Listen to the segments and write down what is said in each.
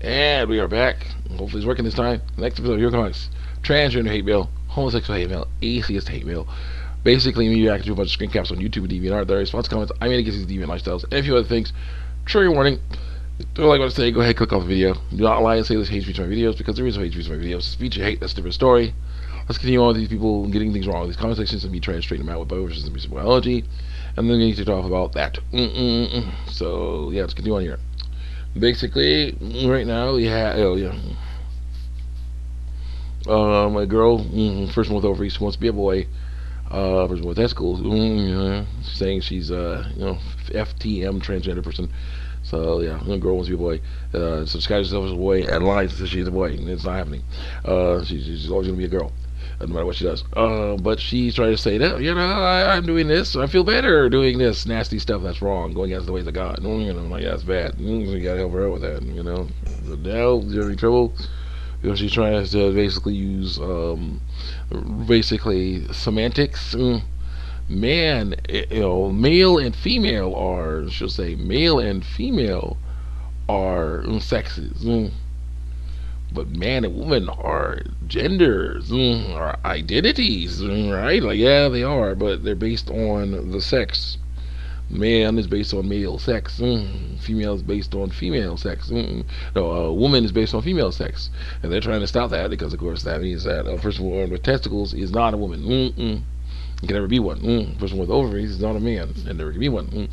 And we are back. Hopefully it's working this time. Next episode of Your Comics. Transgender hate mail, homosexual hate mail, atheist hate mail. Basically, me reacting to a bunch of screen caps on YouTube and DeviantArt. There are response comments. I mean against these deviant lifestyles and a few other things. Trigger warning. Don't like what I say, go ahead, click off the video. Do not lie and say there's hate speech in my videos, because there is no hate speech in my videos. Speech you hate, that's a different story. Let's continue on with these people getting things wrong with these comment sections and me trying to straighten them out with biology and biology. And then we need to talk about that. So, yeah, let's continue on here. Basically, right now we have, a girl, first one with ovaries, who wants to be a boy, person with testicles, saying she's, FTM, transgender person. So yeah, a girl wants to be a boy. Disguises herself as a boy and lies and says she's a boy, and it's not happening. She's always gonna be a girl, no matter what she does. But she's trying to say that I'm doing this, I feel better doing this nasty stuff that's wrong, going against the ways of God. Like that's bad. You gotta help her out with that. But now you're in trouble. She's trying to basically use basically semantics. Man, male and female are, she'll say, male and female are sexes, but man and woman are genders, are identities, right? Like, yeah, they are, but they're based on the sex. Man is based on male sex. Female is based on female sex. No, woman is based on female sex, and they're trying to stop that because, of course, that means that a person with testicles is not a woman. You can never be one. Person with ovaries is not a man, and never can be one.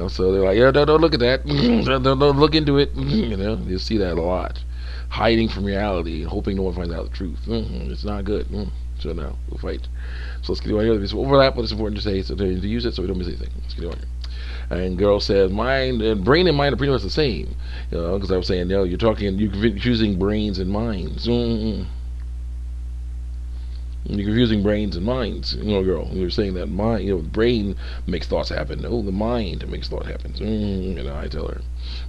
So they're like, yeah, don't look at that. Don't look into it. You see that a lot, hiding from reality, hoping no one finds out the truth. It's not good. So now we'll fight. So let's get on here. There's overlap, but it's important to say so to use it so we don't miss anything. Let's get on here. And girl says, mind and brain and mind are pretty much the same. Because I was saying, you're confusing brains and minds. You're confusing brains and minds, girl. You're saying that mind, the brain makes thoughts happen. No, the mind makes thought happen. I tell her,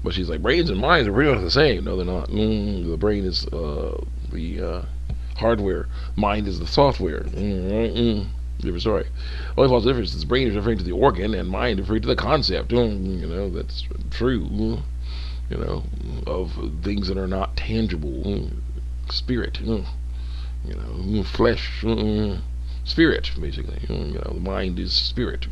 but she's like, brains and minds are pretty much the same. No, they're not. The brain is the hardware. Mind is the software. Different story. Only possible difference is brain is referring to the organ and mind referring to the concept. That's true. Of things that are not tangible. Spirit. Flesh, spirit, basically. The mind is spirit.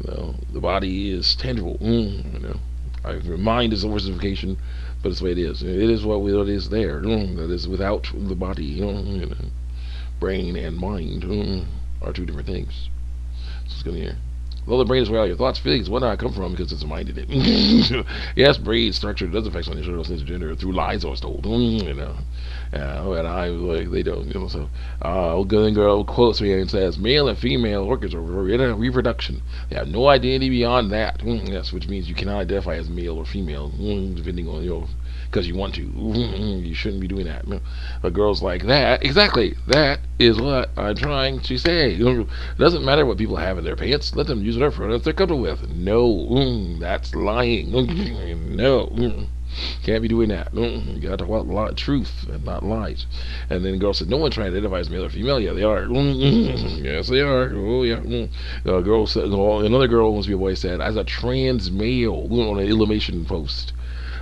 The body is tangible. Mind is oversimplification, but it's the way it is. It is what it is there. That is without the body. Brain and mind are two different things. So let's go here. Though the brain is where all your thoughts, feelings, whatnot come from, because it's a mind in it. Yes, brain structure does affect on your sense of gender through lies I was told. And I like they don't. So, good girl quotes me and says, "Male and female workers are reproduction. They have no identity beyond that." Yes, which means you cannot identify as male or female, depending on because you want to. You shouldn't be doing that. But girls like that, exactly. That is what I'm trying to say. It doesn't matter what people have in their pants. Let them use whatever pronouns they're comfortable with. No, that's lying. No. Can't be doing that. You gotta talk about truth and not lies. And then the girl said, "No one trying to identify as male or female." Yeah, they are. Yes, they are. Oh yeah. Girl said, another girl wants to be a boy said, "As a trans male," on an Illumination post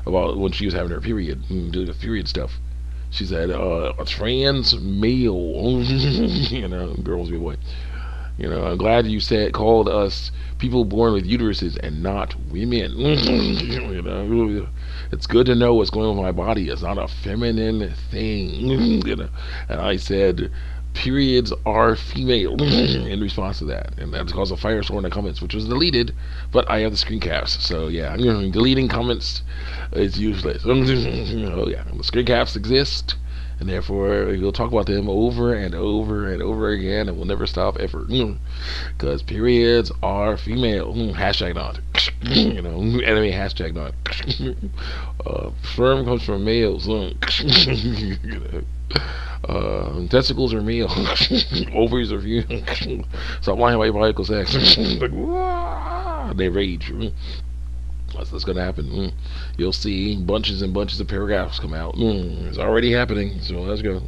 about when she was having her period, doing the period stuff. She said, "A trans male." Girl wants to be a boy. I'm glad you called us people born with uteruses and not women. It's good to know what's going on with my body. It's not a feminine thing. And I said, periods are female in response to that, and that's caused a firestorm in the comments, which was deleted. But I have the screen caps, so yeah, deleting comments is useless. Oh yeah, the screen caps exist. And therefore, we'll talk about them over and over and over again, and we'll never stop ever. Because periods are female. Hashtag not. Enemy hashtag not. Sperm comes from males. Testicles are male. Ovaries are female. Stop lying about your biological sex. They rage. That's going to happen. You'll see bunches and bunches of paragraphs come out. It's already happening, so let's go.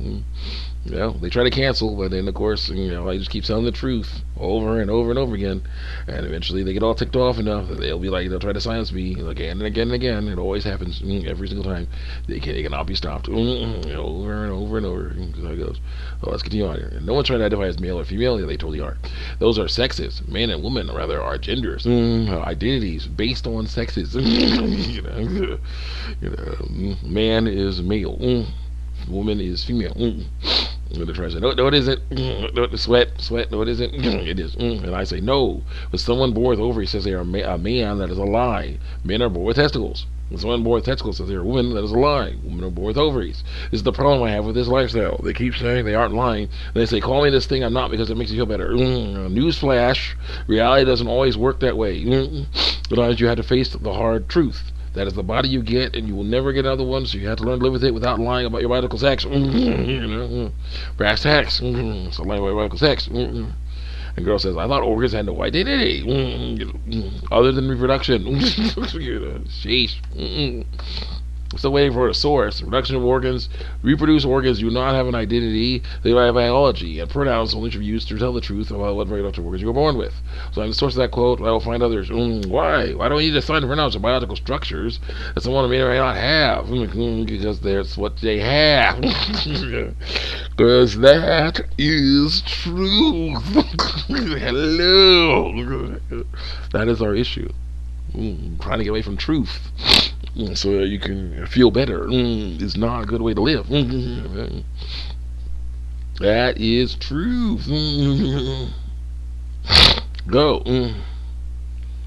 They try to cancel, but then of course, I just keep telling the truth over and over and over again, and eventually they get all ticked off enough that they'll try to silence me again and again and again. It always happens every single time. They cannot be stopped over and over and over. That's how it goes. Well, let's continue on here. And no one's trying to identify as male or female. Yeah, they totally are. Those are sexes. Man and woman, rather, are genders, identities based on sexes. Man is male. Woman is female. The try to say, no, it isn't. No, sweat, no, it isn't. It is. And I say, no. When someone born with ovaries says they are a man, that is a lie. Men are born with testicles. When someone born with testicles says they are a woman, that is a lie. Women are born with ovaries. This is the problem I have with this lifestyle. They keep saying they aren't lying. And they say, call me this thing I'm not because it makes you feel better. Newsflash, reality doesn't always work that way. Sometimes you have to face the hard truth. That is the body you get, and you will never get another one, so you have to learn to live with it without lying about your biological sex. Brass tacks. So lying about your biological sex. And girl says, I thought organs had no identity. Other than reproduction. Sheesh. Still waiting for a source. Reproduction of organs. Reproduced organs do not have an identity. They have biology. And pronouns only should be used to tell the truth about what reproductive organs you were born with. So I'm the source of that quote. I will find others. Why? Why don't you just assign pronouns to biological structures that someone may or may not have? Because that's what they have. Because that is truth. Hello. That is our issue. Trying to get away from truth. So you can feel better is not a good way to live. That is truth. Go.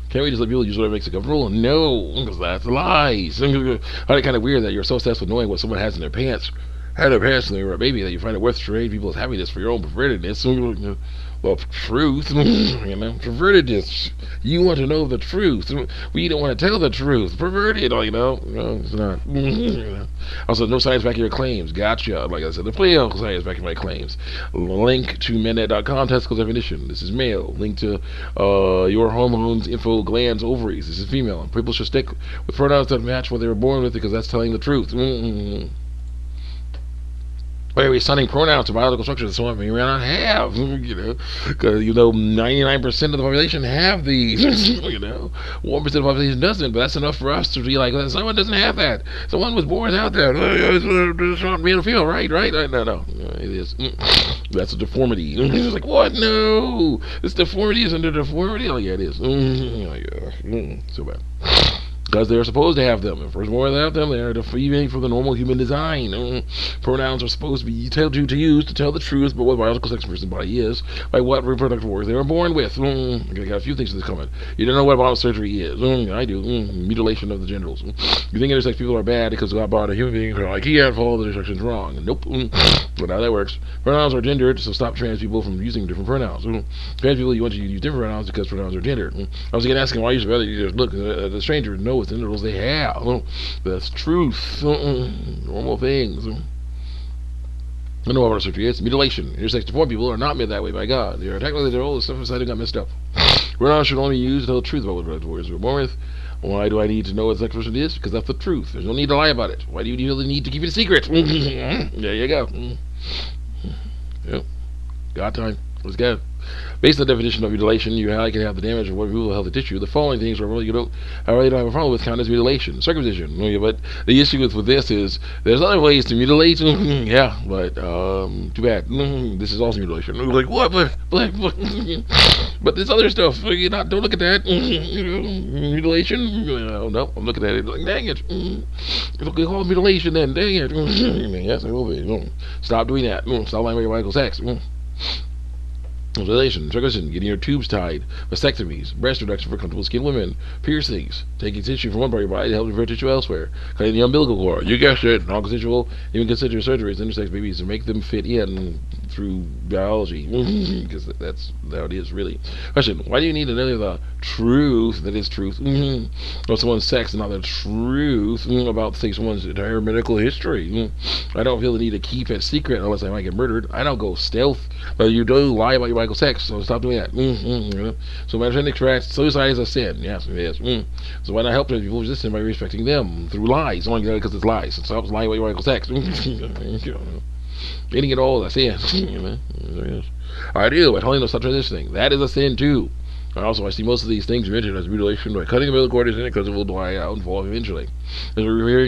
Can't we just let people use whatever makes it comfortable? No, because that's lies. I find it kind of weird that you're so obsessed with knowing what someone has in their pants, when they were a baby, that you find it worth trading people's happiness for your own pervertedness. Well, truth, pervertedness. You want to know the truth. We don't want to tell the truth. Perverted, no, it's not. Also, no science backing your claims. Gotcha. Like I said, the plenty science backing my claims. Link to Mennet.com, testicle definition. This is male. Link to your hormones, info, glands, ovaries. This is female. People should stick with pronouns that match what they were born with because that's telling the truth. Why are we assigning pronouns to biological structures that someone may not have? Because 99% of the population have these. 1% of the population doesn't, but that's enough for us to be like, someone doesn't have that. Someone was born without that. It's not made to feel right. No, it is. That's a deformity. It's like, what? No, this deformity isn't a deformity. Oh yeah, it is. So bad. Because they're supposed to have them. If first born without them, they are deviating from the normal human design. Pronouns are supposed to be told to use to tell the truth about what biological sex person's body is by what reproductive organs they were born with. I got a few things to this comment. You don't know what bottom surgery is. I do. Mutilation of the genitals. You think intersex people are bad because God brought a human being who are like, he can't follow the instructions wrong. Nope. But how that works. Pronouns are gendered, so stop trans people from using different pronouns. Trans people, you want to use different pronouns because pronouns are gendered. I was again asking why you should rather you just look at the stranger and know what genitals they have. That's truth. Normal things. I know what our surgery is. Mutilation. Intersex deformed people are not made that way by God. They are technically their old stuff inside got messed up. Pronouns should only be used to tell the truth about what words we're born with. Why do I need to know what the sex person is? Because that's the truth. There's no need to lie about it. Why do you really need to keep it a secret? There you go. Yep. God time. Let's go. Based on the definition of mutilation, you can have the damage of what removal of healthy tissue. The following things are really I really don't have a problem with count as mutilation. Circumcision. But the issue with this is there's other ways to mutilate. Yeah, but too bad. This is also mutilation. Like what? But this other stuff. Don't look at that. Mutilation. No, I'm looking at it. Like dang it. It's called mutilation then. Dang it. Yes, I will be. Stop doing that. Stop lying about your biological sex. Mutilation, circumcision, getting your tubes tied, vasectomies, breast reduction for comfortable skin women, piercings, taking tissue from one part of your body to help repair tissue elsewhere, cutting the umbilical cord, you guessed it, non-consensual, even consider surgeries, intersex babies to make them fit in through biology, because that's how it is really. Question, why do you need to know the truth that is truth about someone's sex and not the truth about say someone's entire medical history? I don't feel the need to keep it secret unless I might get murdered. I don't go stealth, but you do lie about your biological sex, so stop doing that. So transgender correct, suicide is a sin. Yes, it is. So why not help people resist it by respecting them through lies? Only because it's lies. So stop lying about your biological sex. Any and all is a sin. I do, by telling them such as this thing. That is a sin too. And also, I see most of these things mentioned as mutilation by cutting the umbilical cord in it because it will die out and fall eventually. As we're hearing